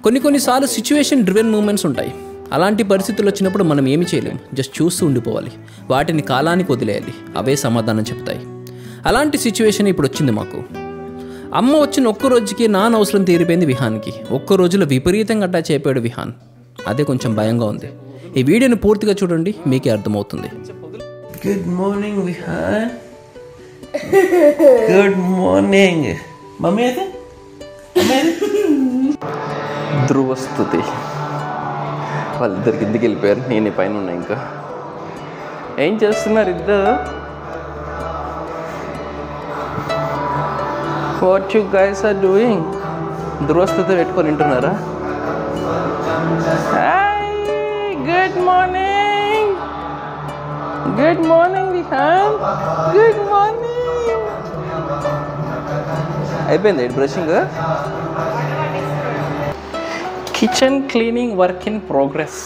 కొన్నిసార్లు situation driven moments ఉంటాయి. అలాంటి పరిస్థితులు వచ్చినప్పుడు మనం ఏమి చేయలేం, జస్ట్ చూస్తూ ఉండిపోవాలి, వాటిని కాలానికి వదిలేయాలి, అవే సమాధానం చెప్తాయి. అలాంటి సిచ్యువేషన్ ఇప్పుడు వచ్చింది మాకు. అమ్మ వచ్చిన ఒక్క రోజుకి నాన్న అవసరం తీరిపోయింది విహాన్కి. ఒక్క రోజులో విపరీతంగా అటాచ్ అయిపోయాడు విహాన్. అదే కొంచెం భయంగా ఉంది. ఈ వీడియోని పూర్తిగా చూడండి, మీకే అర్థమవుతుంది. Good morning Vihaan. Good morning mummy. అయితే ధ్రువస్తుతి వాళ్ళిద్దరు కిందికి వెళ్ళిపోయారు, నేను పైన ఉన్నా. ఇంకా ఏం చేస్తున్నారు ఇద్దరు? What you guys are doing? ధ్రువస్తుతి పెట్టుకొని వింటున్నారా? Good morning, good morning Vihaan, good morning. అయిపోయింది brushing. Kitchen cleaning work in progress.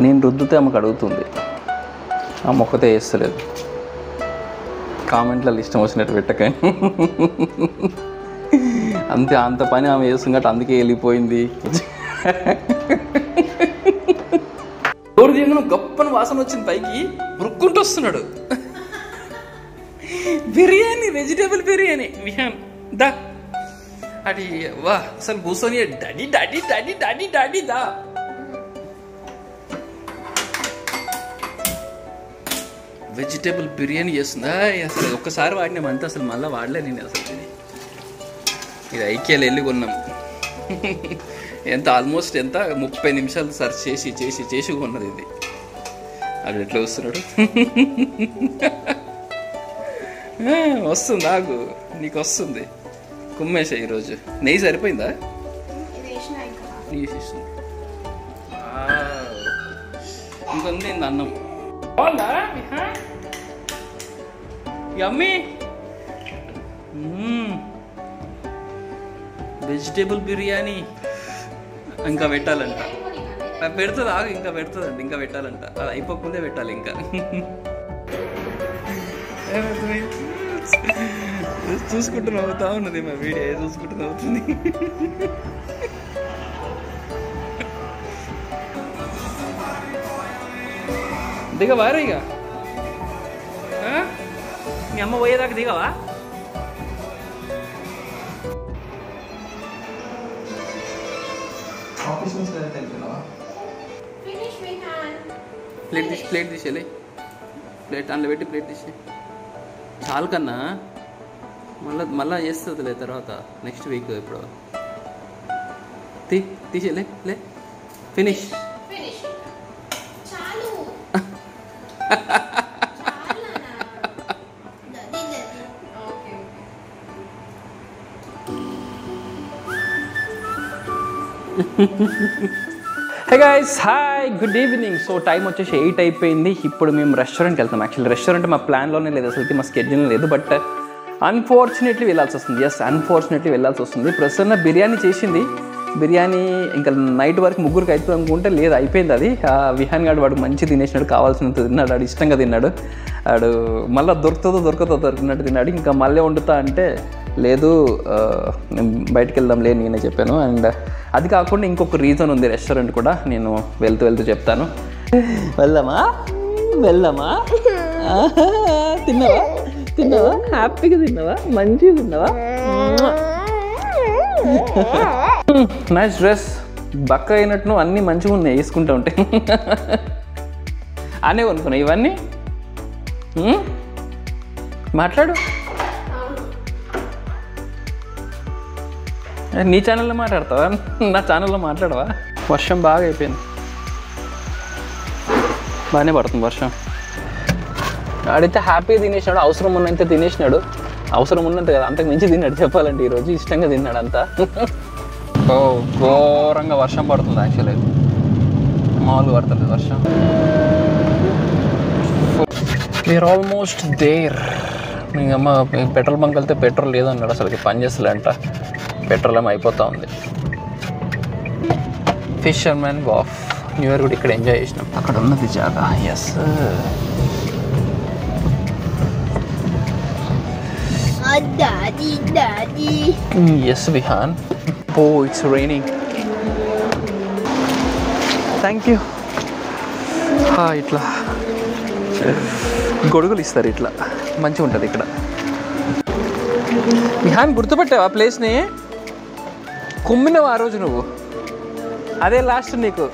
నేను రుద్దుతే ఆమెకు అడుగుతుంది, ఆ మొక్కతే వేస్తలేదు. కామెంట్లలో ఇష్టం వచ్చినట్టు పెట్టకండి. అంత పని ఆమె చేస్తుంది కాబట్టి అందుకే వెళ్ళిపోయింది. గొప్పని వాసన వచ్చింది, పైకి బురుక్కుంటూ వస్తున్నాడు. బిర్యానీ, వెజిటేబుల్ బిర్యానీ. విహాన్ దా అది వా, అసలు కూర్చొని daddy daddy daddy daddy daddy దా. వెజిటేబుల్ బిర్యానీ చేస్తుందా? అసలు ఒక్కసారి వాడినామంటే అసలు మళ్ళీ వాడలే నేను. అసలు ఇది ఐక్యాలు వెళ్ళి కొన్నాం. ఎంత ఆల్మోస్ట్ 30 నిమిషాలు సర్చ్ చేసి చేసి చేసి కొన్నది ఇది. అది ఎట్లా వస్తున్నాడు? వస్తుంది, ఆగు, నీకు వస్తుంది. కుమ్మేసా ఈరోజు. నెయ్యి సరిపోయిందా? ఇంకొంది అన్నం యమ్మీ. వెజిటేబుల్ బిర్యానీ ఇంకా పెట్టాలంట. పెడుతుంది, ఆగు, ఇంకా పెడుతుందండి, ఇంకా పెట్టాలంట. అది అయిపోకముందే పెట్టాలి ఇంకా. చూసుకుంటూ నవ్వుతా ఉన్నది మా వీడియో, చూసుకుంటూ నవ్వుతుంది. దిగవా ఇక? మీ అమ్మ పోయేదాకా దిగవా? ప్లేట్ తీసేలే, ప్లేట్ అందులో పెట్టి ప్లేట్ తీసే. చాలు కన్నా, మళ్ళా చేస్తుందిలే తర్వాత, నెక్స్ట్ వీక్. ఇప్పుడు తీసేలే, లే finish. Hey guys, hi, good evening. So time వచ్చేసి 8 అయిపోయింది. ఇప్పుడు మేము రెస్టారెంట్కి వెళ్తాం. యాక్చువల్లీ రెస్టారెంట్ మా ప్లాన్లోనే లేదు, అసలుకి మా స్కెడ్యూల్ లేదు. బట్ అన్ఫార్చునేట్లీ వెళ్ళాల్సి వస్తుంది. ఎస్, అన్ఫార్చునేట్లీ వెళ్ళాల్సి వస్తుంది. ప్రసన్న బిర్యానీ చేసింది. బిర్యానీ ఇంకా నైట్ వరకు ముగ్గురికి అవుతుంది అనుకుంటే లేదు, అయిపోయింది అది. విహాన్ గాడు వాడు మంచి తినేసినాడు, కావాల్సినంత తిన్నాడు, వాడు ఇష్టంగా తిన్నాడు. వాడు మళ్ళీ దొరుకుతుందో తిన్నాడు. ఇంకా మళ్ళీ వండుతా అంటే లేదు, బయటకు వెళ్దాంలే నేనే చెప్పాను. అండ్ అది కాకుండా ఇంకొక రీజన్ ఉంది రెస్టారెంట్ కూడా, నేను వెళ్తూ చెప్తాను. వెళ్దామా? తిన్నావా? హ్యాపీగా తిన్నావా? మంచిగా తిన్నావా? Nice dress. బక్క అయినట్టు అన్నీ మంచిగా ఉన్నాయి వేసుకుంటూ ఉంటే. అనే కొనుక్కున్నా ఇవన్నీ. మాట్లాడు, నీ ఛానల్లో మాట్లాడతావా? నా ఛానల్లో మాట్లాడవా? వర్షం బాగా అయిపోయింది, బాగానే పడుతుంది వర్షం. ఆడైతే హ్యాపీగా తినేసినాడు, అవసరం ఉన్నంత తినేసినాడు. అవసరం ఉన్నంత కదా, అంతకు మించి తిన్నాడు చెప్పాలంటే. ఈరోజు ఇష్టంగా తిన్నాడు అంతా. ఘోరంగా వర్షం పడుతుంది. యాక్చువల్లీ మామూలుగా పడుతుంది వర్షం. We are almost there. ఇంకమ్మ పెట్రోల్ బంక్ వెళ్తే పెట్రోల్ లేదన్నాడు, అసలుకి పని చేస్తలేంట. పెట్రోల్ ఏమో అయిపోతూ ఉంది. ఫిషర్మెన్ వాఫ్. న్యూ ఇయర్ కూడా ఇక్కడ ఎంజాయ్ చేసినాం. అక్కడ ఉన్నది జాగా. Yes, daddy. Yes Vihan. Oh it's raining. Thank you. ఇట్లా గొడుగులు ఇస్తారు, ఇట్లా మంచిగా ఉంటుంది ఇక్కడ. విహాన్ గుర్తుపెట్టావు ఆ ప్లేస్ని? కుమ్మినవు ఆ రోజు నువ్వు, అదే లాస్ట్ నీకు.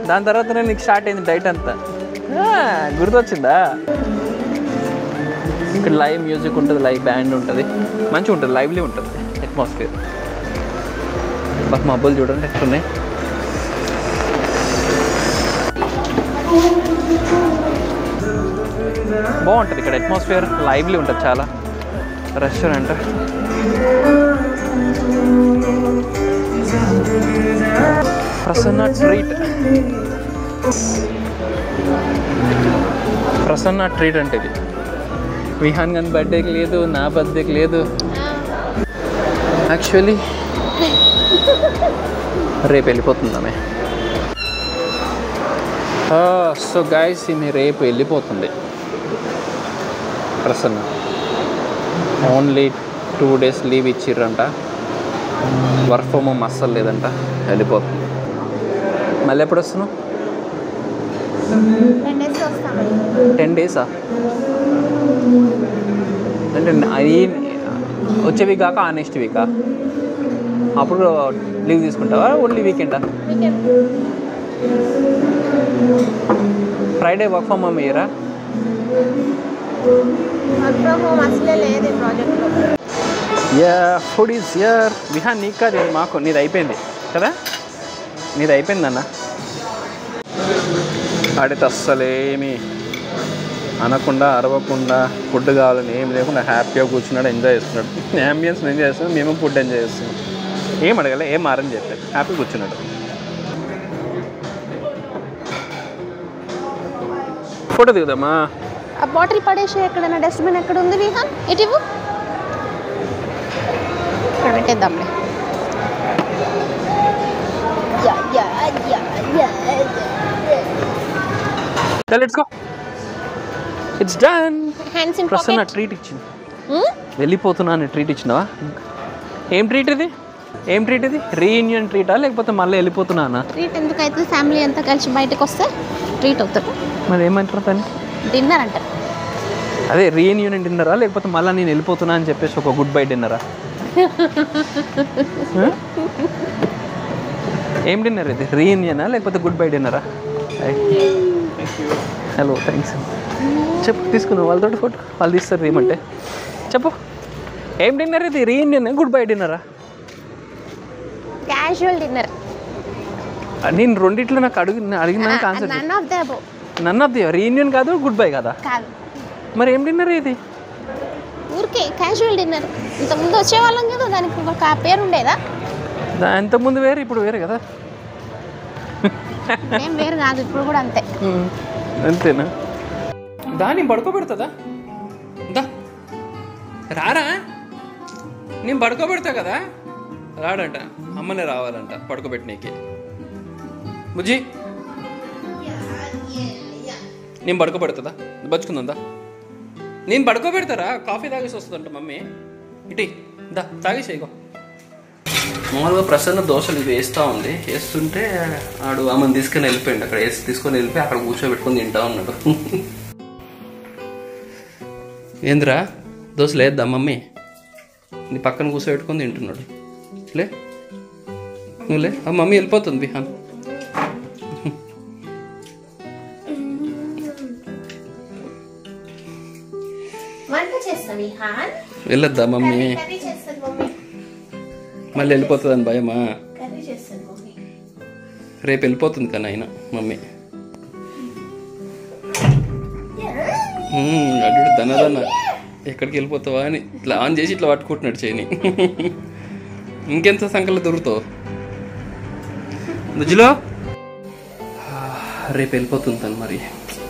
దాని తర్వాతనే నీకు స్టార్ట్ అయింది డైట్ అంతా. గుర్తొచ్చిందా? ఇక్కడ లైవ్ మ్యూజిక్ ఉంటుంది, లైవ్ బ్యాండ్ ఉంటుంది, మంచిగా ఉంటుంది, లైవ్లీ ఉంటుంది అట్మాస్ఫియర్. మాకు మబ్బులు చూడండి ఎట్లున్నాయి. బాగుంటుంది ఇక్కడ అట్మాస్ఫియర్, లైవ్లీ ఉంటుంది చాలా. Restaurant Prasanna treat. Prasanna treat అంటే ఇది. విహాన్ గారి బర్త్డేకి లేదు, నా బర్త్డేకి లేదు. యాక్చువల్లీ రేపు వెళ్ళిపోతుందామే. సో గైస్ ఈమె రేపు వెళ్ళిపోతుంది ప్రసన్న. ఓన్లీ 2 days లీవ్ ఇచ్చిర్రంట. వర్క్ ఫ్రమ్ హోమ్ అస్సలు లేదంట, వెళ్ళిపోతుంది. మళ్ళీ ఎప్పుడు వస్తున్నావు? 10 days అంటే అది వచ్చే వీక్ కాక ఆ నెక్స్ట్ వీకా? అప్పుడు లీవ్ తీసుకుంటావా? ఓన్లీ వీకెండా? ఫ్రైడే వర్క్ ఫ్రమ్ హోమ్ ఇయ్యరా? Food is here. విహాన్ నీకు కాదు, మాకు. నీది అయిపోయింది కదా? నీది అయిపోయిందన్న. ఆడితే అస్సలేమి అనకుండా అరవకుండా ఫుడ్ కావాలని ఏం లేకుండా హ్యాపీగా కూర్చున్నాడు, ఎంజాయ్ చేస్తున్నాడు. అంబియన్స్ ఎంజాయ్ చేస్తున్నాడు, మేము ఫుడ్ ఎంజాయ్ చేస్తున్నాం. ఏం అడగలే, ఏం మారని చెప్పాడు, హ్యాపీ కూర్చున్నాడు. ఫోటో దిగుదామా? ఆ బాటిల్ పడేసి ఎక్కడైనా డస్ట్బిన్ ఎక్కడ ఉంది విహాన్? ఇటు ఇక్కడ పెట్టేద్దాంలే. Let's go. It's done. Prasanna treat ఇచ్చింది. వెళ్ళిపోతున్నా అని ట్రీట్ ఇచ్చినావా? ఏం ట్రీట్ ఇది? ఏం ట్రీట్ ఇది? రీయూనియన్ ట్రీటా లేకపోతే మళ్ళీ వెళ్ళిపోతున్నా? ట్రీట్ ఎందుకైతే ఫ్యామిలీ అంతా కలిసి బయటకు వస్తే ట్రీట్ అవుతుంది. మరి ఏమంటారు దాన్ని? డిన్నర్ అంటారు. అదే రీయూనియన్ డిన్నరా లేకపోతే మళ్ళీ నేను వెళ్ళిపోతున్నా అని చెప్పేసి ఒక గుడ్ బై డిన్నరా? ఏం డిన్నర్ ఇది? రీయూనియనా లేకపోతే గుడ్ బై డిన్నరా? Hello, thanks. చెప్పు, తీసుకున్నావు వాళ్ళతో ఫోటో? వాళ్ళు తీస్తారు ఏమంటే చెప్పు. ఏం డిన్నర్ ఇది? రీయూనియన్, గుడ్ బై డిన్నరా? Casual dinner. నేను రెండిట్లో నాకు అడిగిన answer. None of the. Reunion కాదు, గుడ్ బై కదా? కాదు. మరి ఏం డిన్నర్ ఇది? ఊరికే క్యాజువల్ డిన్నర్. ఇంతకుముందు వచ్చేవాళ్ళం కదా, దానికి ఒక పేరు ఉండేదా? ఇంతకుముందు వేరు, ఇప్పుడు వేరే కదా? ఏం వేరు కాదు, ఇప్పుడు కూడా అంతే. అంతేనా? దాన్ని పడుకోబెడుతుందా? దా రారా, నేను పడుకోబెడతా కదా. రాడంట, అమ్మనే రావాలంట పడుకోబెట్టినకి. బుజ్జి నేను పడుకోబెడుతుందా? బచ్చుకుందా? నేను పడుకోబెడతారా? కాఫీ తాగేసి వస్తుందంట మమ్మీ. ఇటీ దా తాగేసేయగో. మామూలుగా ప్రసన్న దోశలు ఇది వేస్తూ ఉంది. వేస్తుంటే ఆడు ఆమెను తీసుకొని వెళ్ళిపోయింది. అక్కడ వేసి తీసుకొని వెళ్ళిపోయి అక్కడ కూర్చోబెట్టుకొని తింటా ఉన్నాడు. ఏంద్రా దోశలు వేద్దా మమ్మీ? నీ పక్కన కూర్చోబెట్టుకొని తింటున్నాడు. లే నువ్వు లే. ఆ మమ్మీ వెళ్ళిపోతుంది బిహాన్. వెళ్ళొద్దా మమ్మీ? మళ్ళీ వెళ్ళిపోతుంది అని భయమా? రేపు వెళ్ళిపోతుంది కానీ ఆయన మమ్మీ. అడ్డు దన్నదన్న ఎక్కడికి వెళ్ళిపోతావా అని ఇట్లా ఆన్ చేసి ఇట్లా పట్టుకుంటున్నాడు చేయని. ఇంకెంత సంకల్లో దొరుకుతావు మధ్యలో? రేపు వెళ్ళిపోతుంది తను. మరి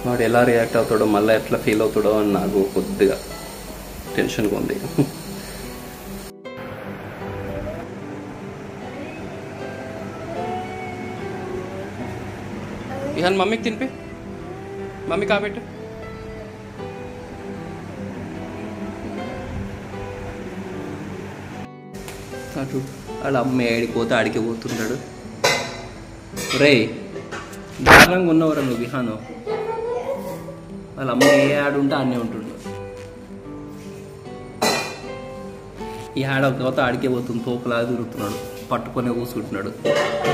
వాడు ఎలా రియాక్ట్ అవుతాడో, మళ్ళీ ఎట్లా ఫీల్ అవుతాడో అని నాకు కొద్దిగా టెన్షన్గా ఉంది. ఇహన్ మమ్మీకి తినిపి, మమ్మీ కాబెట్టు. అటు వాళ్ళ అమ్మ ఏడిపోతే ఆడికి పోతున్నాడు. రే దారుణంగా ఉన్నవరా నువ్వు విహాను. వాళ్ళ అమ్మ ఏ ఆడుంటే ఆడనే ఉంటుండు. ఈ ఆడ ఒక ఆడికే పోతుంది, తోకలా తిరుగుతున్నాడు, పట్టుకొని కూర్చుంటున్నాడు.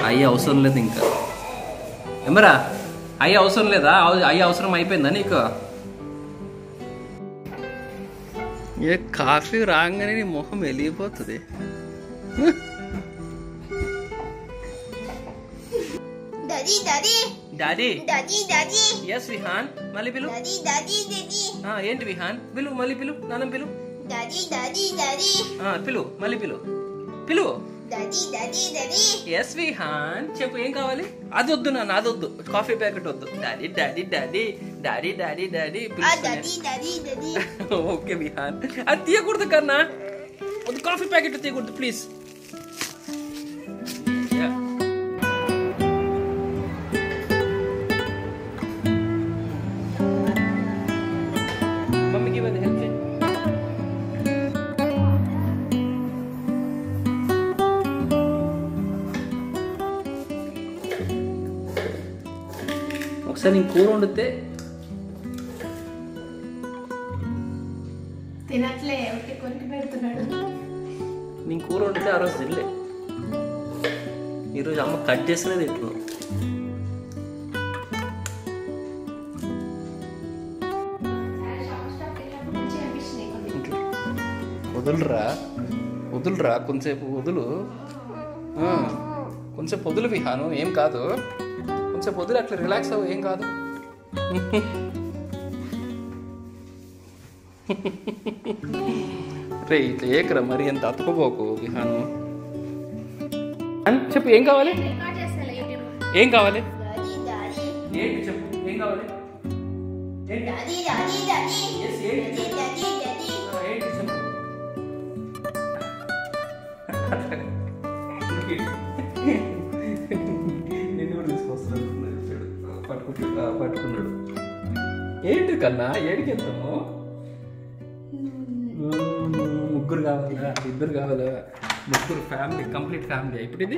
అయ్యి అవసరం లేదు ఇంకా. ఏమరా అయ్యి అవసరం లేదా? అయ్యి అవసరం అయిపోయిందా నీకు? ఏ కాఫీ రాగానే నీ మొహం వెలిగిపోతుంది. డాడీ ఎస్ విహాన్, మళ్ళీ పిలు. ఏంటి విహాన్? పిలు, మళ్ళీ పిలు, నాన్న పిలు. పిలు, మళ్ళీ పిలు, పిలు. ఎస్ విహాన్ చెప్పు, ఏం కావాలి? అది వద్దు నాన్న, అది వద్దు, కాఫీ ప్యాకెట్ వద్దు. Daddy daddy daddy daddy daddy daddy. Okay Vihan, అది తీయకూడదు కన్నా, వద్దు, కాఫీ ప్యాకెట్ తీయకూడదు ప్లీజ్. మమ్మీకి ఇవ్వండి, హెల్ప్ చేయండి. ఒకసారి నేను కూర వండితే తినట్లే, కొరికి పెడుతున్నాడు. నేను కూర వండితే ఆ రోజు తినలే. ఈరోజు అమ్మ కట్ చేసినది ఎట్లు. వదులురా కొంచెంసేపు వదులు, కొంచెంసేపు వదులు విహాను, ఏం కాదు. కొంచెంసేపు వదిలి అట్లా రిలాక్స్ అవ్వు, ఏం కాదు. రే ఇట్లా ఏకరా మరి, ఎంత అతుకోబోకు విహాను. చెప్పు, ఏం కావాలి? ఏం కావాలి? ఏంటి చెప్పు, ఏం కావాలి? నేను కూడా తీసుకొస్తున్నాడు, పట్టుకున్నాడు. ఏంటి కన్నా, ఏడికి వెళ్తాము? ముగ్గురు కావాలా, ఇద్దరు కావాలా? ముగ్గురు ఫ్యామిలీ, కంప్లీట్ ఫ్యామిలీ. ఇప్పుడు ఇది